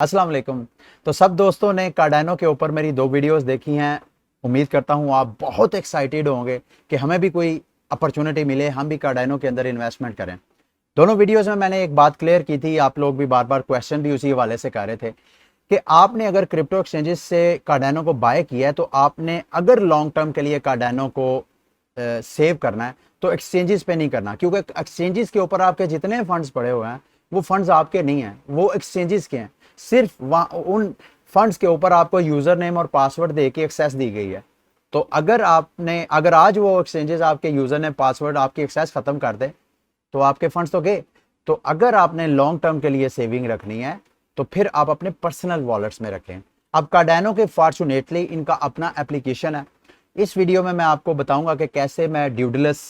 अस्सलाम वालेकुम। तो सब दोस्तों ने कार्डानो के ऊपर मेरी 2 वीडियोस देखी हैं। उम्मीद करता हूँ आप बहुत एक्साइटेड होंगे कि हमें भी कोई अपॉर्चुनिटी मिले, हम भी कार्डानो के अंदर इन्वेस्टमेंट करें। दोनों वीडियोस में मैंने एक बात क्लियर की थी, आप लोग भी बार बार क्वेश्चन भी उसी हवाले से कर रहे थे कि आपने अगर क्रिप्टो एक्सचेंजेस से कार्डानो को बाय किया है तो आपने अगर लॉन्ग टर्म के लिए कार्डानो को सेव करना है तो एक्सचेंजेस पे नहीं करना, क्योंकि एक्सचेंजेस के ऊपर आपके जितने फंड्स पड़े हुए हैं वो फंड्स आपके नहीं हैं, वो एक्सचेंजेस के हैं। सिर्फ उन फंड्स के ऊपर आपको यूजर नेम और पासवर्ड दे के एक्सेस दी गई है। तो अगर आज वो एक्सचेंजेस आपके यूजर नेम पासवर्ड आपकी एक्सेस खत्म कर दे तो आपके फंड्स तो गए। तो अगर आपने लॉन्ग टर्म के लिए सेविंग रखनी है तो फिर आप अपने पर्सनल वॉलेट्स में रखें। अब कार्डानो के फॉर्चुनेटली इनका अपना एप्लीकेशन है। इस वीडियो में मैं आपको बताऊंगा कि कैसे मैं ड्यूडलेस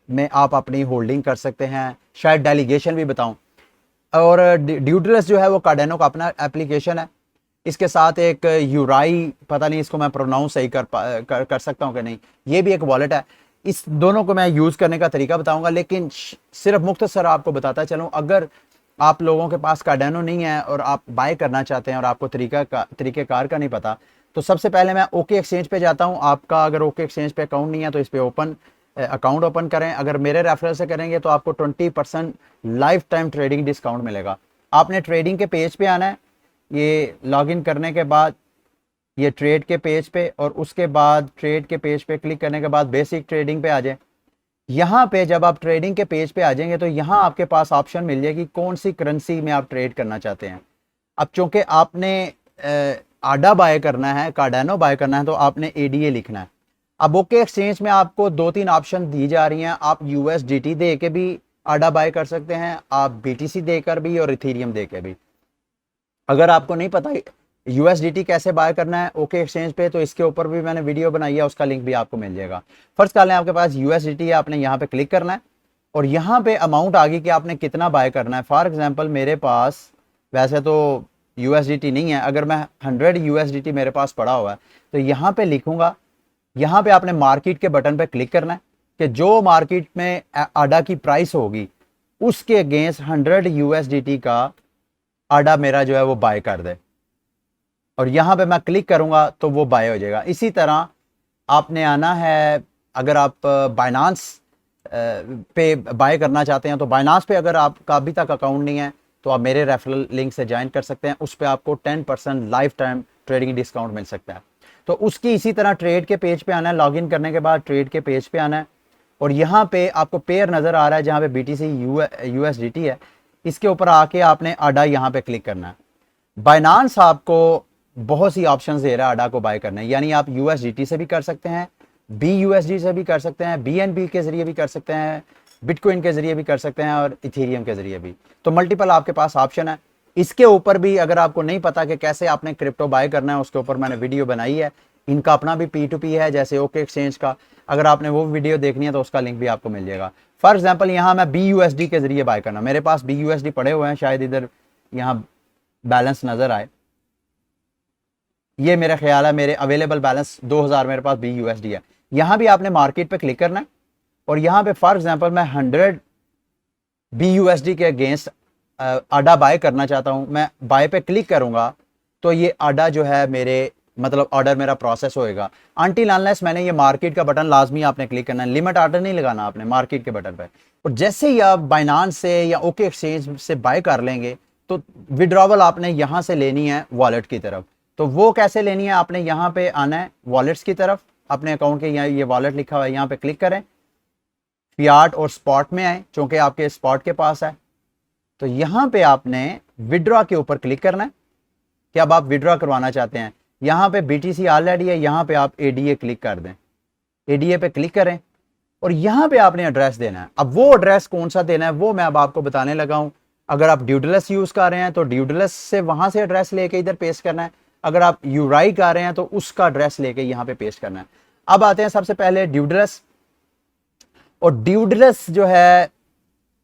में आप अपनी होल्डिंग कर सकते हैं, शायद डेलीगेशन भी बताऊं। और ड्यूडलेस जो है वो कार्डानो का अपना एप्लीकेशन है। इसके साथ एक यूराई, पता नहीं इसको मैं प्रोनाउंस सही कर सकता हूँ कि नहीं, ये भी एक वॉलेट है। इस दोनों को मैं यूज़ करने का तरीका बताऊंगा, लेकिन सिर्फ मुख्तसर आपको बताता चलूँ, अगर आप लोगों के पास कार्डानो नहीं है और आप बाय करना चाहते हैं और आपको तरीक़ेकार का नहीं पता, तो सबसे पहले मैं ओके एक्सचेंज पे जाता हूँ। आपका अगर ओके एक्सचेंज पे अकाउंट नहीं है तो इस पे अकाउंट ओपन करें। अगर मेरे रेफरल से करेंगे तो आपको 20% लाइफ टाइम ट्रेडिंग डिस्काउंट मिलेगा। आपने ट्रेडिंग के पेज पे आना है, ये लॉगिन करने के बाद ये ट्रेड के पेज पे, और उसके बाद ट्रेड के पेज पे क्लिक करने के बाद बेसिक ट्रेडिंग पे आ जाए। यहाँ पे जब आप ट्रेडिंग के पेज पे आ जाएंगे तो यहाँ आपके पास ऑप्शन मिल जाएगी कौन सी करेंसी में आप ट्रेड करना चाहते हैं। अब चूंकि आपने आडा बाय करना है, कार्डानो बाय करना है, तो आपने एडीए लिखना है। अब ओके एक्सचेंज में आपको 2-3 ऑप्शन दी जा रही हैं। आप यूएसडीटी दे के भी आडा बाय कर सकते हैं, आप बीटीसी देकर भी और इथेरियम दे के भी। अगर आपको नहीं पता यूएसडीटी कैसे बाय करना है ओके एक्सचेंज पे, तो इसके ऊपर भी मैंने वीडियो बनाई है, उसका लिंक भी आपको मिल जाएगा। फर्स्ट कर लें, आपके पास यूएसडीटी है, आपने यहाँ पे क्लिक करना है और यहाँ पे अमाउंट आ गई कि आपने कितना बाय करना है। फॉर एग्जाम्पल मेरे पास वैसे तो यूएसडीटी नहीं है, अगर मैं 100 यूएसडीटी मेरे पास पड़ा हुआ है तो यहाँ पे लिखूंगा। यहाँ पे आपने मार्केट के बटन पे क्लिक करना है कि जो मार्केट में आडा की प्राइस होगी उसके अगेंस्ट 100 यूएसडीटी का आडा मेरा जो है वो बाय कर दे, और यहाँ पे मैं क्लिक करूंगा तो वो बाय हो जाएगा। इसी तरह आपने आना है, अगर आप बाइनांस पे बाय करना चाहते हैं तो बाइनांस पे अगर आपका अभी तक अकाउंट नहीं है तो आप मेरे रेफरल लिंक से ज्वाइन कर सकते हैं। उस पर आपको 10% लाइफ टाइम ट्रेडिंग डिस्काउंट मिल सकता है। तो उसकी इसी तरह ट्रेड के पेज पे आना है, लॉगिन करने के बाद ट्रेड के पेज पे आना है और यहाँ पे आपको पेयर नज़र आ रहा है जहाँ पे बीटीसी यूएसडीटी है, इसके ऊपर आके आपने आडा यहाँ पे क्लिक करना है। बाइनांस आपको बहुत सी ऑप्शंस दे रहा है आडा को बाय करना है, यानी आप यूएसडीटी से भी कर सकते हैं, BUSD से भी कर सकते हैं, BNB के जरिए भी कर सकते हैं, बिटकॉइन के जरिए भी कर सकते हैं और इथेरियम के जरिए भी। तो मल्टीपल आपके पास ऑप्शन है। इसके ऊपर भी अगर आपको नहीं पता कि कैसे आपने क्रिप्टो बाय करना है, उसके ऊपर मैंने वीडियो बनाई है। इनका अपना भी P2P है जैसे ओके एक्सचेंज का, अगर आपने वो वीडियो देखनी है तो उसका लिंक भी आपको मिल जाएगा। फॉर एग्जाम्पल यहाँ मैं BUSD के जरिए बाय करना, मेरे पास BUSD पड़े हुए हैं, शायद इधर यहाँ बैलेंस नजर आए, ये मेरा ख्याल है मेरे अवेलेबल बैलेंस 2000 मेरे पास BUSD है। यहाँ भी आपने मार्केट पे क्लिक करना है और यहाँ पे फॉर एग्जाम्पल मैं 100 BUSD के अगेंस्ट आडा बाय करना चाहता हूँ, मैं बाय पे क्लिक करूंगा तो ये आडा जो है मेरे मतलब ऑर्डर मेरा प्रोसेस होएगा। अनटिल अनलेस मैंने ये मार्केट का बटन लाजमी आपने क्लिक करना है, लिमिट ऑर्डर नहीं लगाना आपने मार्केट के बटन पे। और जैसे ही आप बाइनांस से या ओके एक्सचेंज से बाय कर लेंगे तो विड्रॉवल आपने यहाँ से लेनी है वॉलेट की तरफ। तो वो कैसे लेनी है, आपने यहाँ पे आना है वॉलेट्स की तरफ, अपने अकाउंट के यहाँ ये वॉलेट लिखा हुआ है यहाँ पे क्लिक करें, फियाट और स्पॉट में आए, चूंकि आपके स्पॉट के पास है तो यहाँ पे आपने विड्रॉ के ऊपर क्लिक करना है कि अब आप विड्रॉ करवाना चाहते हैं। यहाँ पे BTC ऑलरेडी है, यहाँ पे आप ADA क्लिक कर दें, ADA पे क्लिक करें और यहाँ पे आपने एड्रेस देना है। अब वो एड्रेस कौन सा देना है वो मैं अब आपको बताने लगा हूँ। अगर आप ड्यूडलेस यूज कर रहे हैं तो ड्यूडलेस से वहां से एड्रेस लेके इधर पेस्ट करना है, अगर आप यूराई कर रहे हैं तो उसका एड्रेस लेके यहाँ पे पेस्ट करना है। अब आते हैं सबसे पहले ड्यूडलेस, और ड्यूडलेस जो है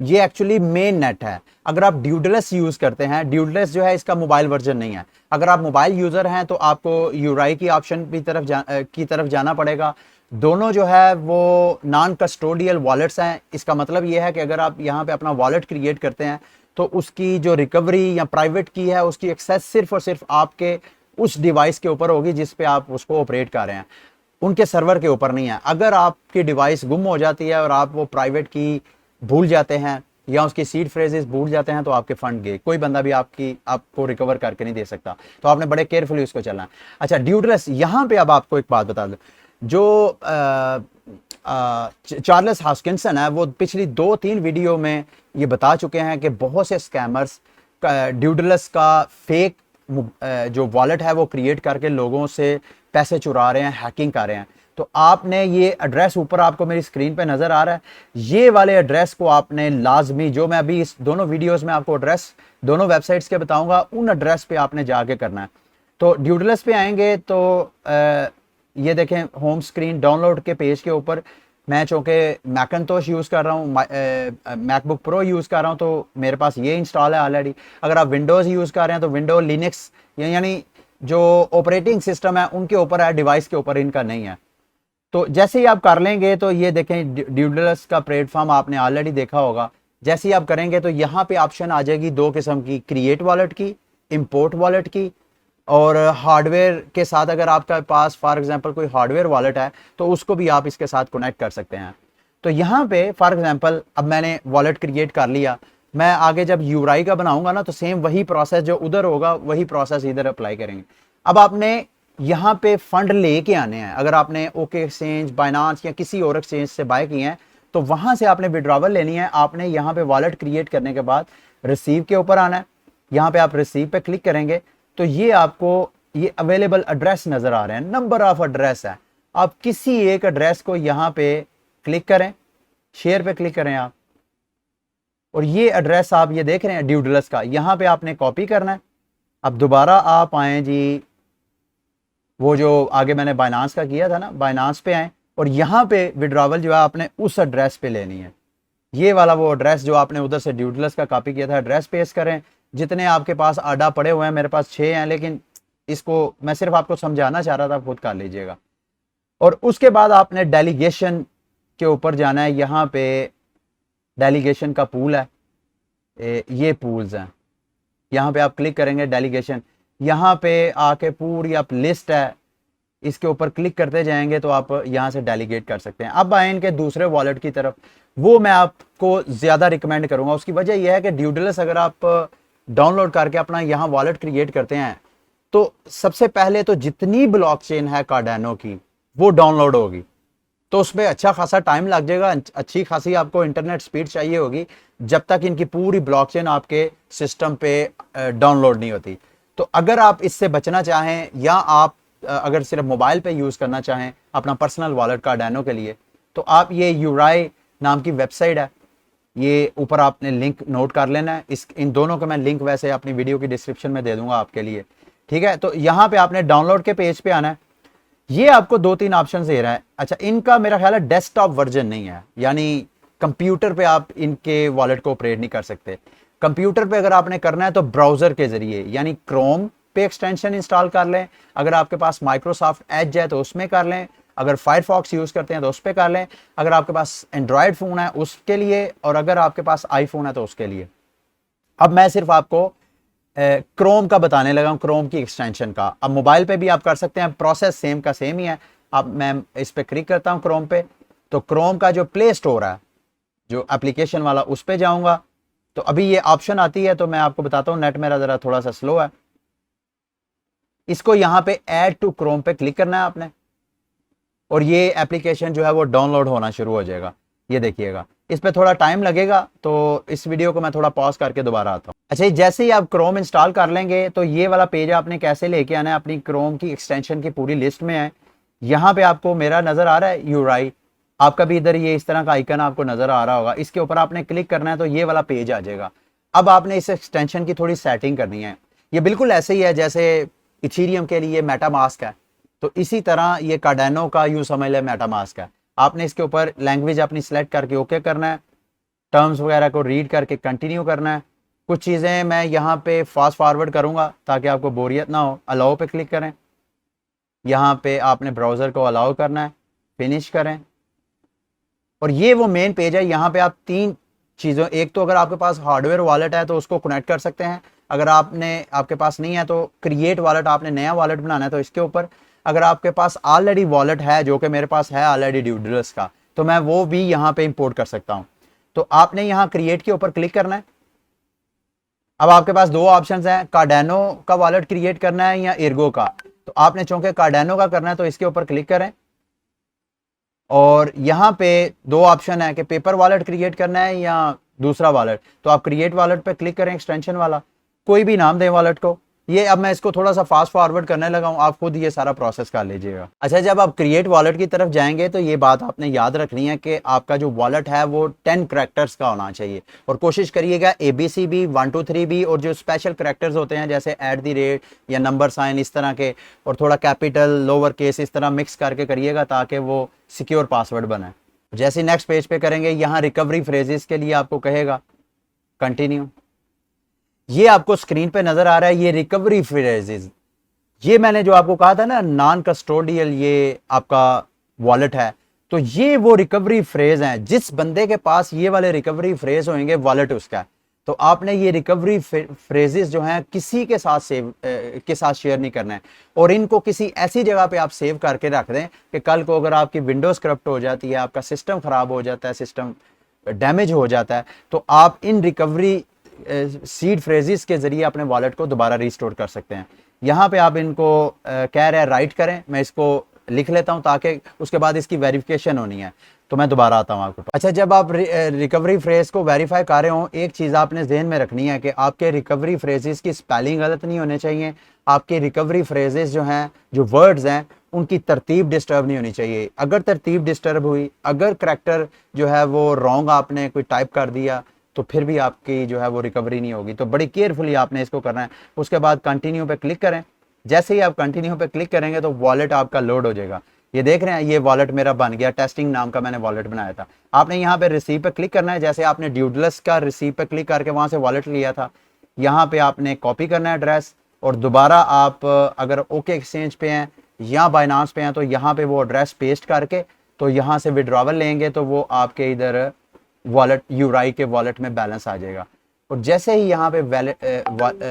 ये एक्चुअली मेन नेट है। अगर आप ड्यूडलेस यूज करते हैं, ड्यूडलेस जो है इसका मोबाइल वर्जन नहीं है। अगर आप मोबाइल यूजर हैं तो आपको यूराई की ऑप्शन की तरफ जाना पड़ेगा। दोनों जो है वो नॉन कस्टोडियल वॉलेट्स हैं। इसका मतलब ये है कि अगर आप यहाँ पे अपना वॉलेट क्रिएट करते हैं तो उसकी जो रिकवरी या प्राइवेट की है उसकी एक्सेस सिर्फ और सिर्फ आपके उस डिवाइस के ऊपर होगी जिस पे आप उसको ऑपरेट कर रहे हैं, उनके सर्वर के ऊपर नहीं है। अगर आपकी डिवाइस गुम हो जाती है और आप वो प्राइवेट की भूल जाते हैं या उसकी सीड फ्रेजेस भूल जाते हैं तो आपके फंड गए, कोई बंदा भी आपको रिकवर करके नहीं दे सकता। तो आपने बड़े केयरफुली उसको चलना है। अच्छा, ड्यूडलेस, यहाँ पे अब आपको एक बात बता दूं, जो चार्ल्स हॉस्किंसन है वो पिछली 2-3 वीडियो में ये बता चुके हैं कि बहुत से स्कैमर्स ड्यूडलेस का फेक जो वॉलेट है वो क्रिएट करके लोगों से पैसे चुरा रहे हैं, हैकिंग कर रहे हैं। तो आपने ये एड्रेस ऊपर आपको मेरी स्क्रीन पे नजर आ रहा है, ये वाले एड्रेस को आपने लाजमी, जो मैं अभी इस दोनों वीडियोस में आपको एड्रेस दोनों वेबसाइट्स के बताऊंगा, उन एड्रेस पे आपने जाके करना है। तो ड्यूडलेस पे आएंगे तो ये देखें होम स्क्रीन डाउनलोड के पेज के ऊपर, मैं चूँकि मैकनतोश यूज़ कर रहा हूँ, मैकबुक प्रो यूज़ कर रहा हूँ, तो मेरे पास ये इंस्टॉल है ऑलरेडी। अगर आप विंडोज़ यूज़ कर रहे हैं तो विंडो लिनक्स यानी जो ऑपरेटिंग सिस्टम है उनके ऊपर है, डिवाइस के ऊपर इनका नहीं है। तो जैसे ही आप कर लेंगे तो ये देखें ड्यूडलेस का प्लेटफॉर्म आपने ऑलरेडी देखा होगा। जैसे ही आप करेंगे तो यहाँ पे ऑप्शन आ जाएगी 2 किस्म की, क्रिएट वॉलेट की, इंपोर्ट वॉलेट की, और हार्डवेयर के साथ अगर आपके पास फॉर एग्जांपल कोई हार्डवेयर वॉलेट है तो उसको भी आप इसके साथ कनेक्ट कर सकते हैं। तो यहाँ पे फॉर एग्जांपल अब मैंने वॉलेट क्रिएट कर लिया, मैं आगे जब यूराई का बनाऊंगा ना तो सेम वही प्रोसेस जो उधर होगा वही प्रोसेस इधर अप्लाई करेंगे। अब आपने यहाँ पे फंड लेके आने हैं। अगर आपने ओके एक्सचेंज, बाइनांस या किसी और एक्सचेंज से बाय किए हैं तो वहां से आपने विड्रॉवल लेनी है। आपने यहाँ पे वॉलेट क्रिएट करने के बाद रिसीव के ऊपर आना है, यहाँ पे आप रिसीव पे क्लिक करेंगे तो ये आपको ये अवेलेबल एड्रेस नजर आ रहे हैं, नंबर ऑफ एड्रेस है। आप किसी एक एड्रेस को यहाँ पे क्लिक करें, शेयर पे क्लिक करें आप, और ये एड्रेस आप ये देख रहे हैं ड्यूडलेस का, यहाँ पे आपने कॉपी करना है। अब दोबारा आप आए जी, वो जो आगे मैंने बाइनांस का किया था ना, बाइनांस पे आए और यहाँ पे विड्रॉवल जो है आपने उस एड्रेस पे लेनी है। ये वाला वो एड्रेस जो आपने उधर से ड्यूडलेस का कॉपी किया था, एड्रेस पेस्ट करें। जितने आपके पास आडा पड़े हुए हैं, मेरे पास 6 हैं, लेकिन इसको मैं सिर्फ आपको समझाना चाह रहा था, खुद कर लीजिएगा। और उसके बाद आपने डेलीगेशन के ऊपर जाना है। यहाँ पे डेलीगेशन का पूल है, ये पूल्स हैं, यहाँ पे आप क्लिक करेंगे डेलीगेशन, यहाँ पे आके पूरी आप लिस्ट है, इसके ऊपर क्लिक करते जाएंगे तो आप यहाँ से डेलीगेट कर सकते हैं। अब आए इनके दूसरे वॉलेट की तरफ, वो मैं आपको ज़्यादा रिकमेंड करूँगा। उसकी वजह यह है कि ड्यूडलेस अगर आप डाउनलोड करके अपना यहाँ वॉलेट क्रिएट करते हैं तो सबसे पहले तो जितनी ब्लॉकचेन है कार्डानो की वो डाउनलोड होगी, तो उसमें अच्छा खासा टाइम लग जाएगा, अच्छी खासी आपको इंटरनेट स्पीड चाहिए होगी जब तक इनकी पूरी ब्लॉकचेन आपके सिस्टम पे डाउनलोड नहीं होती। तो अगर आप इससे बचना चाहें या आप अगर सिर्फ मोबाइल पे यूज़ करना चाहें अपना पर्सनल वॉलेट कार्डानो के लिए, तो आप ये यूराई नाम की वेबसाइट है, ये ऊपर आपने लिंक नोट कर लेना है। इन दोनों का मैं लिंक वैसे अपनी वीडियो की डिस्क्रिप्शन में दे दूंगा आपके लिए, ठीक है। तो यहाँ पे आपने डाउनलोड के पेज पे आना है। ये आपको 2-3 ऑप्शन दे रहा है। अच्छा, इनका मेरा ख्याल है डेस्कटॉप वर्जन नहीं है, यानी कंप्यूटर पे आप इनके वॉलेट को ऑपरेट नहीं कर सकते। कंप्यूटर पे अगर आपने करना है तो ब्राउजर के जरिए, यानी क्रोम पे एक्सटेंशन इंस्टॉल कर लें, अगर आपके पास माइक्रोसॉफ्ट एज है तो उसमें कर लें, अगर फायरफॉक्स यूज करते हैं तो उस पर कर लें, अगर आपके पास एंड्रॉयड फोन है उसके लिए, और अगर आपके पास आईफोन है तो उसके लिए। अब मैं सिर्फ आपको क्रोम का बताने लगा हूं, क्रोम की एक्सटेंशन का। अब मोबाइल पे भी आप कर सकते हैं, प्रोसेस सेम का सेम ही है। अब मैं इस पे क्लिक करता हूं क्रोम पे, तो क्रोम का जो प्ले स्टोर है जो एप्लीकेशन वाला, उस पे जाऊंगा तो अभी ये ऑप्शन आती है, तो मैं आपको बताता हूं, नेट मेरा जरा थोड़ा सा स्लो है। इसको यहाँ पे ऐड टू क्रोम पे क्लिक करना है आपने, और ये एप्लीकेशन जो है वो डाउनलोड होना शुरू हो जाएगा। ये देखिएगा, इस पे थोड़ा टाइम लगेगा, तो इस वीडियो को मैं थोड़ा पॉज करके दोबारा आता हूँ। अच्छा, जैसे ही आप क्रोम इंस्टॉल कर लेंगे तो ये वाला पेज आपने कैसे लेके आना है, अपनी क्रोम की एक्सटेंशन की पूरी लिस्ट में है। यहाँ पे आपको मेरा नजर आ रहा है यूराई, आपका भी इधर ये इस तरह का आइकन आपको नजर आ रहा होगा, इसके ऊपर आपने क्लिक करना है तो ये वाला पेज आ जाएगा। अब आपने इस एक्सटेंशन की थोड़ी सेटिंग करनी है। ये बिल्कुल ऐसे ही है जैसे इथीरियम के लिए मेटामास्क है, तो इसी तरह ये कार्डानो का यूं समझ ले मेटामास्क है। आपने इसके ऊपर लैंग्वेज अपनी सेलेक्ट करके ओके करना है, टर्म्स वगैरह को रीड करके कंटिन्यू करना है। कुछ चीज़ें मैं यहाँ पे फास्ट फॉरवर्ड करूँगा ताकि आपको बोरियत ना हो। अलाउ पे क्लिक करें, यहाँ पे आपने ब्राउज़र को अलाउ करना है, फिनिश करें, और ये वो मेन पेज है। यहाँ पे आप 3 चीज़ों, एक तो अगर आपके पास हार्डवेयर वॉलेट है तो उसको कनेक्ट कर सकते हैं, अगर आपके पास नहीं है तो क्रिएट वॉलेट, आपने नया वॉलेट बनाना है तो इसके ऊपर, अगर आपके पास ऑलरेडी वॉलेट है जो कि मेरे पास है ऑलरेडी ड्यूडलस का, तो मैं वो भी यहाँ पे इंपोर्ट कर सकता हूँ। तो आपने यहाँ क्रिएट के ऊपर क्लिक करना है। अब आपके पास दो ऑप्शंस हैं, कार्डानो का वॉलेट क्रिएट करना है या इर्गो का। तो आपने चूंकि कार्डानो का करना है तो इसके ऊपर क्लिक करें, और यहाँ पे दो ऑप्शन है कि पेपर वॉलेट क्रिएट करना है या दूसरा वॉलेट। तो आप क्रिएट वॉलेट पे क्लिक करें, एक्सटेंशन वाला, कोई भी नाम दें वॉलेट को। ये अब मैं इसको थोड़ा सा फास्ट फॉरवर्ड करने लगा हूँ, आप खुद ये सारा प्रोसेस कर लीजिएगा। अच्छा, जब आप क्रिएट वॉलेट की तरफ जाएंगे तो ये बात आपने याद रखनी है कि आपका जो वॉलेट है वो 10 करैक्टर्स का होना चाहिए, और कोशिश करिएगा ABC भी, 1 2 3 भी, और जो स्पेशल करैक्टर्स होते हैं जैसे @ या नंबर साइन इस तरह के, और थोड़ा कैपिटल लोअर केस इस तरह मिक्स करके करिएगा ताकि वो सिक्योर पासवर्ड बने। जैसे नेक्स्ट पेज पे करेंगे, यहाँ रिकवरी फ्रेजेस के लिए आपको कहेगा कंटिन्यू। ये आपको स्क्रीन पे नजर आ रहा है, ये रिकवरी फ्रेजेस, ये मैंने जो आपको कहा था ना नॉन कस्टोडियल ये आपका वॉलेट है, तो ये वो रिकवरी फ्रेज हैं। जिस बंदे के पास ये वाले रिकवरी फ्रेज होंगे वॉलेट उसका है। तो आपने ये रिकवरी फ्रेजेस जो हैं किसी के साथ शेयर नहीं करना है, और इनको किसी ऐसी जगह पे आप सेव करके रख दें कि कल को अगर आपकी विंडोज करप्ट हो जाती है, आपका सिस्टम खराब हो जाता है, सिस्टम डैमेज हो जाता है, तो आप इन रिकवरी सीड फ्रेजेस के जरिए अपने वॉलेट को दोबारा रिस्टोर कर सकते हैं। यहाँ पे आप इनको कह रहे हैं राइट करें, मैं इसको लिख लेता हूँ ताकि उसके बाद इसकी वेरिफिकेशन होनी है, तो मैं दोबारा आता हूँ आपको। अच्छा, जब आप रिकवरी फ्रेज को वेरीफाई कर रहे हो, एक चीज़ आपने जहन में रखनी है कि आपके रिकवरी फ्रेजेस की स्पेलिंग गलत नहीं होने चाहिए, आपके रिकवरी फ्रेजेस जो हैं, जो वर्ड्स हैं, उनकी तरतीब डिस्टर्ब नहीं होनी चाहिए। अगर तरतीब डिस्टर्ब हुई, अगर करैक्टर जो है वो रॉन्ग आपने कोई टाइप कर दिया, तो फिर भी आपकी जो है वो रिकवरी नहीं होगी। तो बड़ी केयरफुली आपने इसको करना है। उसके बाद कंटिन्यू पे क्लिक करें। जैसे ही आप कंटिन्यू पे क्लिक करेंगे तो वॉलेट आपका लोड हो जाएगा। ये देख रहे हैं, ये वॉलेट मेरा बन गया, टेस्टिंग नाम का मैंने वॉलेट बनाया था। आपने यहाँ पे रिसीव पे क्लिक करना है, जैसे आपने ड्यूडलस का रिसीव पे क्लिक करके वहां से वॉलेट लिया था, यहाँ पे आपने कॉपी करना है एड्रेस, और दोबारा आप अगर ओके एक्सचेंज पे हैं या बाइनांस पे हैं तो यहाँ पे वो एड्रेस पेस्ट करके तो यहाँ से विड्रॉवल लेंगे तो वो आपके इधर वॉलेट यूराई के वॉलेट में बैलेंस आ जाएगा। और जैसे ही यहाँ पे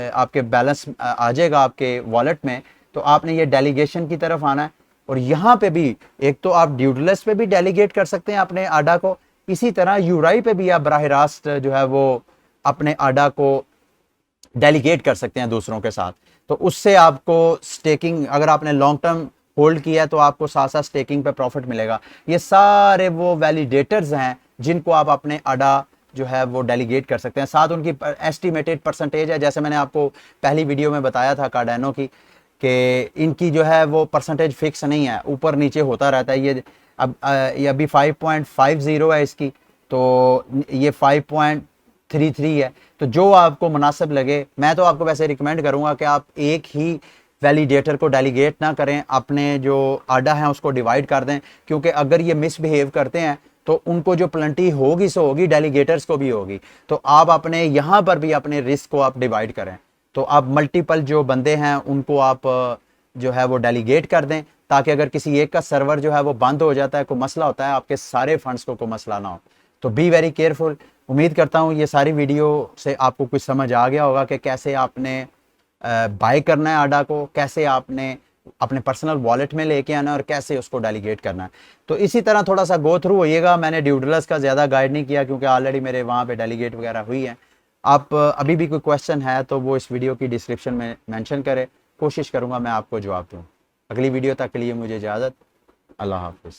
आपके बैलेंस आ जाएगा आपके वॉलेट में, तो आपने ये डेलीगेशन की तरफ आना है, और यहाँ पे भी एक तो आप ड्यूडलस पे भी डेलीगेट कर सकते हैं अपने आडा को, इसी तरह यूराई पे भी आप बराह रास्त जो है वो अपने आडा को डेलीगेट कर सकते हैं दूसरों के साथ। तो उससे आपको स्टेकिंग, अगर आपने लॉन्ग टर्म होल्ड किया है तो आपको साथ साथ स्टेकिंग पे प्रॉफिट मिलेगा। ये सारे वो वैलिडेटर्स हैं जिनको आप अपने आडा जो है वो डेलीगेट कर सकते हैं। साथ उनकी एस्टिमेटेड परसेंटेज है, जैसे मैंने आपको पहली वीडियो में बताया था कार्डानो की, कि इनकी जो है वो परसेंटेज फिक्स नहीं है, ऊपर नीचे होता रहता है। ये अभी 5.50 है इसकी, तो ये 5.33 है। तो जो आपको मुनासिब लगे, मैं तो आपको वैसे रिकमेंड करूंगा कि आप एक ही वैलिडेटर को डेलीगेट ना करें, अपने जो आडा है उसको डिवाइड कर दें, क्योंकि अगर ये मिसबिहेव करते हैं तो उनको जो प्लेंटी होगी सो होगी, डेलीगेटर्स को भी होगी। तो आप अपने यहाँ पर भी अपने रिस्क को आप डिवाइड करें। तो आप मल्टीपल जो बंदे हैं उनको आप जो है वो डेलीगेट कर दें, ताकि अगर किसी एक का सर्वर जो है वो बंद हो जाता है, कोई मसला होता है, आपके सारे फंड्स को कोई मसला ना हो। तो बी वेरी केयरफुल। उम्मीद करता हूँ ये सारी वीडियो से आपको कुछ समझ आ गया होगा कि कैसे आपने बाय करना है आडा को, कैसे आपने अपने पर्सनल वॉलेट में लेके आना है, और कैसे उसको डेलीगेट करना है। तो इसी तरह थोड़ा सा गो थ्रू होइएगा। मैंने ड्यूडलस का ज़्यादा गाइड नहीं किया क्योंकि ऑलरेडी मेरे वहाँ पे डेलीगेट वगैरह हुई है। आप अभी भी कोई क्वेश्चन है तो वो इस वीडियो की डिस्क्रिप्शन में मेंशन करें, कोशिश करूँगा मैं आपको जवाब दूँ। अगली वीडियो तक के लिए मुझे इजाज़त। अल्लाह हाफिज़।